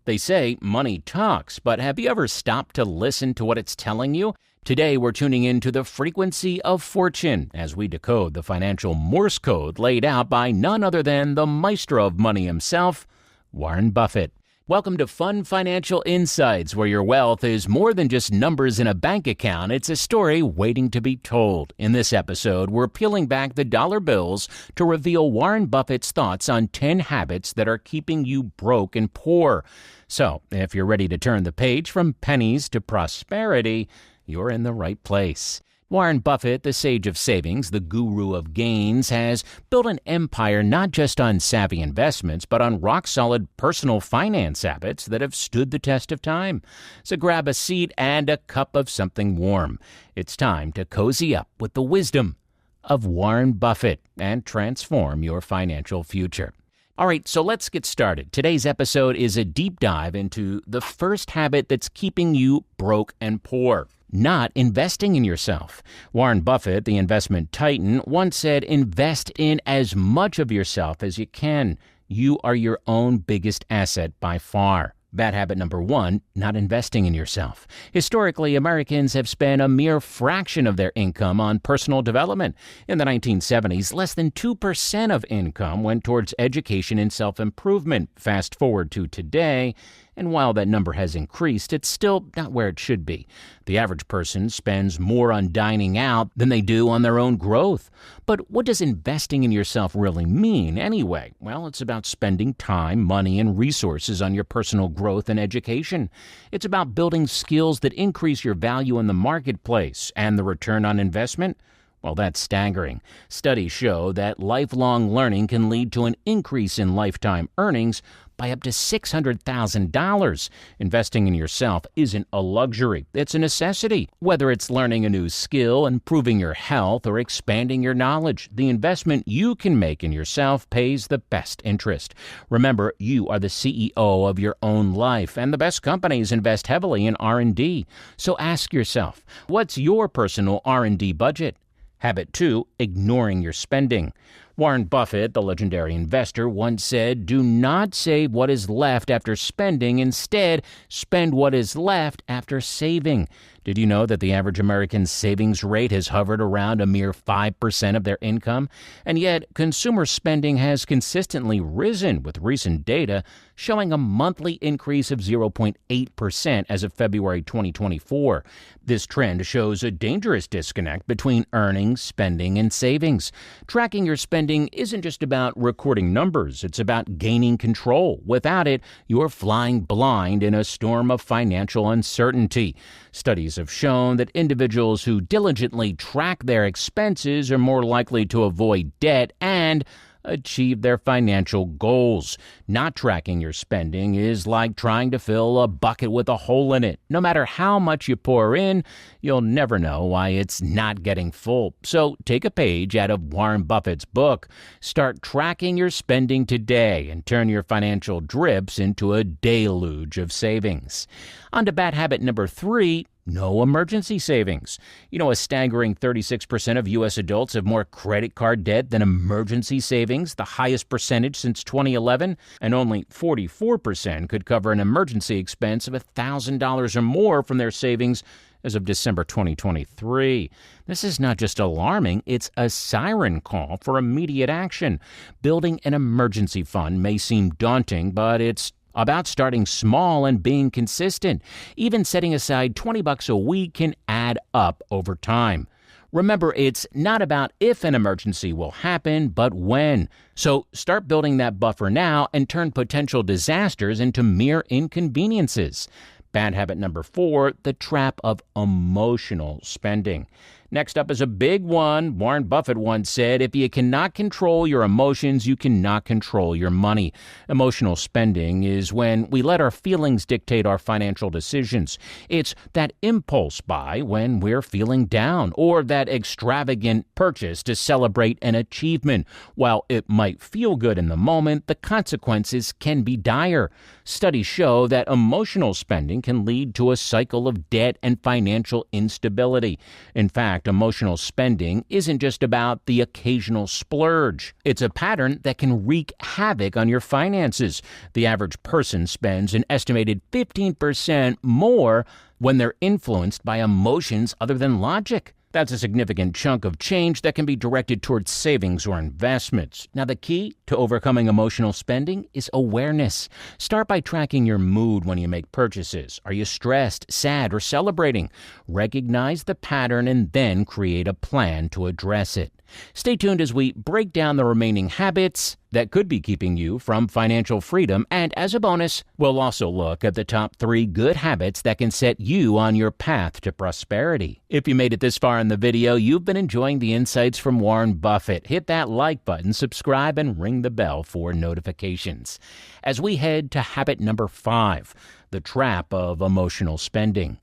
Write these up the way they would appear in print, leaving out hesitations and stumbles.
They say money talks, but have you ever stopped to listen to what it's telling you? Today, we're tuning into the frequency of fortune as we decode the financial Morse code laid out by none other than the maestro of money himself, Warren Buffett. Welcome to Fun Financial Insights, where your wealth is more than just numbers in a bank account. It's a story waiting to be told. In this episode, we're peeling back the dollar bills to reveal Warren Buffett's thoughts on 10 habits that are keeping you broke and poor. So, if you're ready to turn the page from pennies to prosperity, you're in the right place. Warren Buffett, the sage of savings, the guru of gains, has built an empire not just on savvy investments, but on rock-solid personal finance habits that have stood the test of time. So grab a seat and a cup of something warm. It's time to cozy up with the wisdom of Warren Buffett and transform your financial future. All right, so let's get started. Today's episode is a deep dive into the first habit that's keeping you broke and poor. Not investing in yourself. Warren Buffett, the investment titan, once said, invest in as much of yourself as you can. You are your own biggest asset by far. Bad habit number 1, not investing in yourself. Historically, Americans have spent a mere fraction of their income on personal development. In the 1970s, less than 2% of income went towards education and self-improvement. Fast forward to today, and while that number has increased, it's still not where it should be. The average person spends more on dining out than they do on their own growth. But what does investing in yourself really mean anyway? Well, it's about spending time, money, and resources on your personal growth and education. It's about building skills that increase your value in the marketplace, and the return on investment? Well, that's staggering. Studies show that lifelong learning can lead to an increase in lifetime earnings by up to $600,000. Investing in yourself isn't a luxury. It's a necessity. Whether it's learning a new skill, improving your health, or expanding your knowledge, the investment you can make in yourself pays the best interest. Remember, you are the CEO of your own life, and the best companies invest heavily in R&D. So ask yourself, what's your personal R&D budget? Habit 2, ignoring your spending. Warren Buffett, the legendary investor, once said, do not save what is left after spending. Instead, spend what is left after saving. Did you know that the average American savings rate has hovered around a mere 5% of their income? And yet, consumer spending has consistently risen, with recent data showing a monthly increase of 0.8% as of February 2024. This trend shows a dangerous disconnect between earnings, spending, and savings. Tracking your spending isn't just about recording numbers, it's about gaining control. Without it, you're flying blind in a storm of financial uncertainty. Studies have shown that individuals who diligently track their expenses are more likely to avoid debt and achieve their financial goals. Not tracking your spending is like trying to fill a bucket with a hole in it. No matter how much you pour in, you'll never know why it's not getting full. So take a page out of Warren Buffett's book. Start tracking your spending today and turn your financial drips into a deluge of savings. On to bad habit number 3, no emergency savings. You know, a staggering 36% of U.S. adults have more credit card debt than emergency savings, the highest percentage since 2011, and only 44% could cover an emergency expense of $1,000 or more from their savings as of December 2023. This is not just alarming, it's a siren call for immediate action. Building an emergency fund may seem daunting, but it's about starting small and being consistent. Even setting aside $20 a week can add up over time. Remember, it's not about if an emergency will happen, but when. So start building that buffer now and turn potential disasters into mere inconveniences. Bad habit number 4, the trap of emotional spending. Next up is a big one. Warren Buffett once said, if you cannot control your emotions, you cannot control your money. Emotional spending is when we let our feelings dictate our financial decisions. It's that impulse buy when we're feeling down, or that extravagant purchase to celebrate an achievement. While it might feel good in the moment, the consequences can be dire. Studies show that emotional spending can lead to a cycle of debt and financial instability. In fact, fact, emotional spending isn't just about the occasional splurge. It's a pattern that can wreak havoc on your finances. The average person spends an estimated 15% more when they're influenced by emotions other than logic. That's a significant chunk of change that can be directed towards savings or investments. Now, the key to overcoming emotional spending is awareness. Start by tracking your mood when you make purchases. Are you stressed, sad, or celebrating? Recognize the pattern and then create a plan to address it. Stay tuned as we break down the remaining habits that could be keeping you from financial freedom, and as a bonus, we'll also look at the top 3 good habits that can set you on your path to prosperity. If you made it this far in the video, you've been enjoying the insights from Warren Buffett. Hit that like button, subscribe, and ring the bell for notifications. As we head to habit number 5, the trap of emotional spending.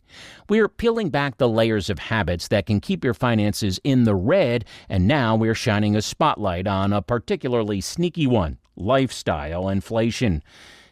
We're peeling back the layers of habits that can keep your finances in the red, and now we're shining a spotlight on a particularly sneaky one: lifestyle inflation.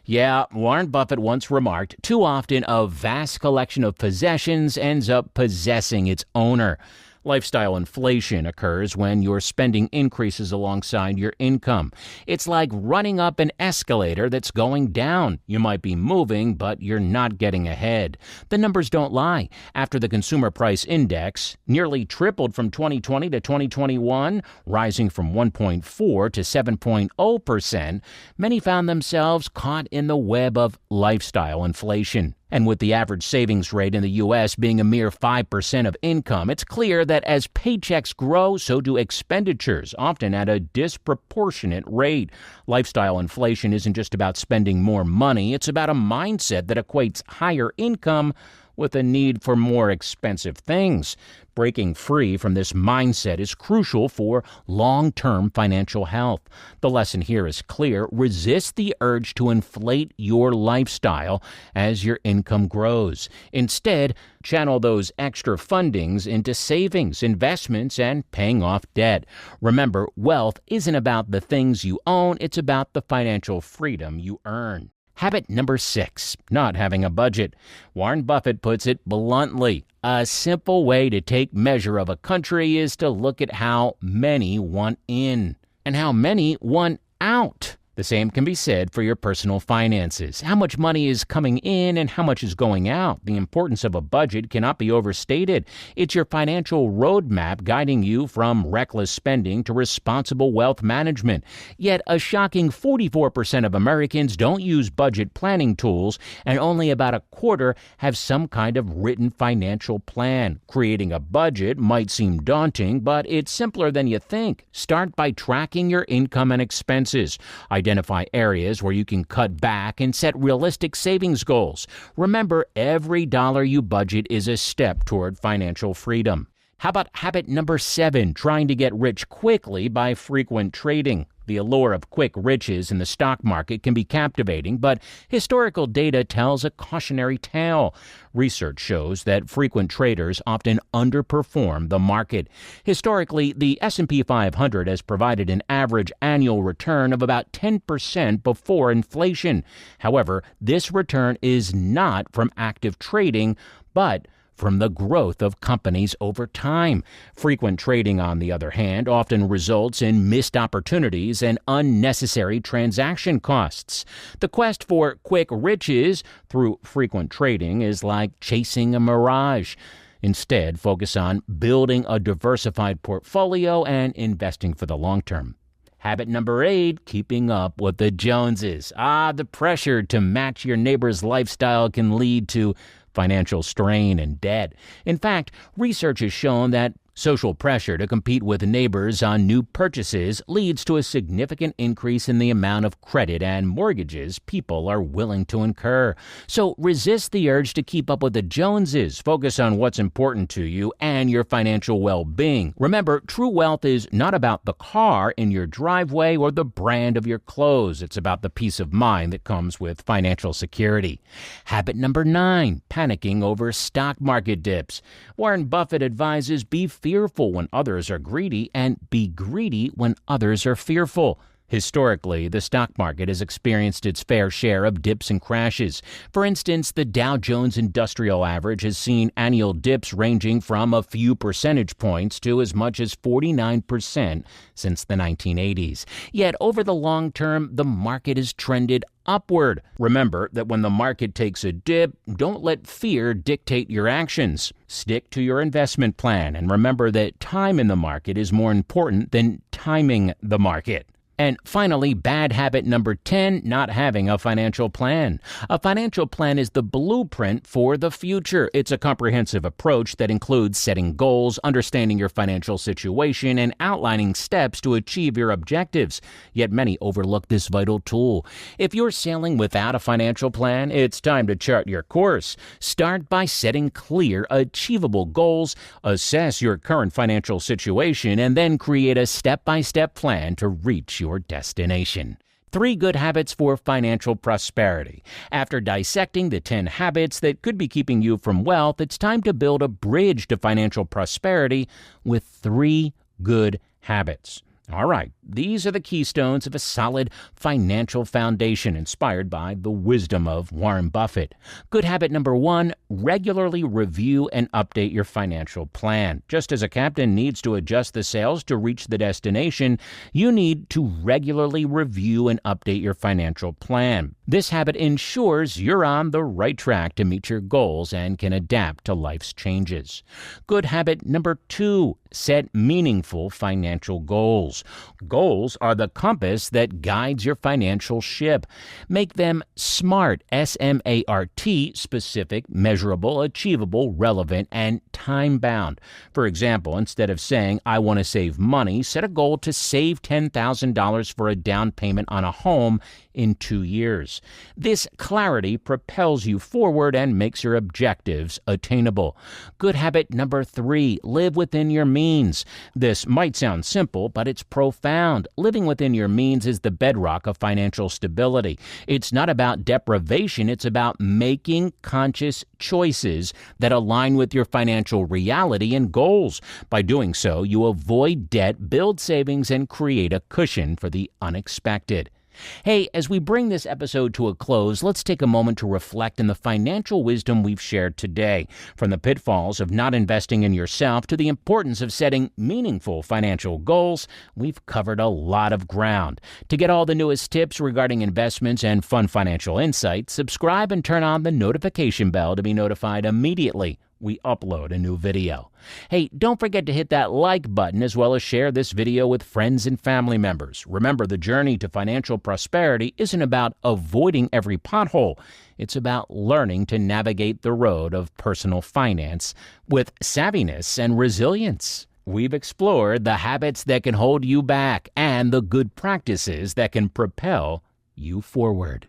Yeah, Warren Buffett once remarked, too often a vast collection of possessions ends up possessing its owner. Lifestyle inflation occurs when your spending increases alongside your income. It's like running up an escalator that's going down. You might be moving, but you're not getting ahead. The numbers don't lie. After the Consumer Price Index nearly tripled from 2020 to 2021, rising from 1.4 to 7.0%, many found themselves caught in the web of lifestyle inflation. And with the average savings rate in the U.S. being a mere 5% of income, it's clear that as paychecks grow, so do expenditures, often at a disproportionate rate. Lifestyle inflation isn't just about spending more money. It's about a mindset that equates higher income with a need for more expensive things. Breaking free from this mindset is crucial for long-term financial health. The lesson here is clear. Resist the urge to inflate your lifestyle as your income grows. Instead, channel those extra fundings into savings, investments, and paying off debt. Remember, wealth isn't about the things you own. It's about the financial freedom you earn. Habit number 6, not having a budget. Warren Buffett puts it bluntly. A simple way to take measure of a country is to look at how many want in and how many want out. The same can be said for your personal finances. How much money is coming in and how much is going out? The importance of a budget cannot be overstated. It's your financial roadmap guiding you from reckless spending to responsible wealth management. Yet a shocking 44% of Americans don't use budget planning tools, and only about a quarter have some kind of written financial plan. Creating a budget might seem daunting, but it's simpler than you think. Start by tracking your income and expenses. Identify areas where you can cut back and set realistic savings goals. Remember, every dollar you budget is a step toward financial freedom. How about habit number 7, trying to get rich quickly by frequent trading? The allure of quick riches in the stock market can be captivating, but historical data tells a cautionary tale. Research shows that frequent traders often underperform the market. Historically, the S&P 500 has provided an average annual return of about 10% before inflation. However, this return is not from active trading, but from the growth of companies over time. Frequent trading, on the other hand, often results in missed opportunities and unnecessary transaction costs. The quest for quick riches through frequent trading is like chasing a mirage. Instead, focus on building a diversified portfolio and investing for the long term. Habit number 8, keeping up with the Joneses. The pressure to match your neighbor's lifestyle can lead to financial strain and debt. In fact, research has shown that social pressure to compete with neighbors on new purchases leads to a significant increase in the amount of credit and mortgages people are willing to incur. So resist the urge to keep up with the Joneses. Focus on what's important to you and your financial well-being. Remember, true wealth is not about the car in your driveway or the brand of your clothes. It's about the peace of mind that comes with financial security. Habit number 9, panicking over stock market dips. Warren Buffett advises be fearful when others are greedy and be greedy when others are fearful. Historically, the stock market has experienced its fair share of dips and crashes. For instance, the Dow Jones Industrial Average has seen annual dips ranging from a few percentage points to as much as 49% since the 1980s. Yet over the long term, the market has trended upward. Remember that when the market takes a dip, don't let fear dictate your actions. Stick to your investment plan and remember that time in the market is more important than timing the market. And finally, bad habit number 10, not having a financial plan. A financial plan is the blueprint for the future. It's a comprehensive approach that includes setting goals, understanding your financial situation, and outlining steps to achieve your objectives. Yet many overlook this vital tool. If you're sailing without a financial plan, it's time to chart your course. Start by setting clear, achievable goals, assess your current financial situation, and then create a step-by-step plan to reach your destination. 3 good habits for financial prosperity. After dissecting the 10 habits that could be keeping you from wealth, it's time to build a bridge to financial prosperity with 3 good habits. All right, these are the keystones of a solid financial foundation inspired by the wisdom of Warren Buffett. Good habit number 1, regularly review and update your financial plan. Just as a captain needs to adjust the sails to reach the destination, you need to regularly review and update your financial plan. This habit ensures you're on the right track to meet your goals and can adapt to life's changes. Good habit number 2, set meaningful financial goals. Goals are the compass that guides your financial ship. Make them SMART, S-M-A-R-T, specific, measurable, achievable, relevant, and time-bound. For example, instead of saying, I want to save money, set a goal to save $10,000 for a down payment on a home in 2 years. This clarity propels you forward and makes your objectives attainable. Good habit number 3, live within your means. This might sound simple, but it's profound. Living within your means is the bedrock of financial stability. It's not about deprivation, it's about making conscious choices that align with your financial reality and goals. By doing so, you avoid debt, build savings, and create a cushion for the unexpected. Hey, as we bring this episode to a close, let's take a moment to reflect on the financial wisdom we've shared today. From the pitfalls of not investing in yourself to the importance of setting meaningful financial goals, we've covered a lot of ground. To get all the newest tips regarding investments and fun financial insights, subscribe and turn on the notification bell to be notified immediately we upload a new video. Hey, don't forget to hit that like button as well as share this video with friends and family members. Remember, the journey to financial prosperity isn't about avoiding every pothole. It's about learning to navigate the road of personal finance with savviness and resilience. We've explored the habits that can hold you back and the good practices that can propel you forward.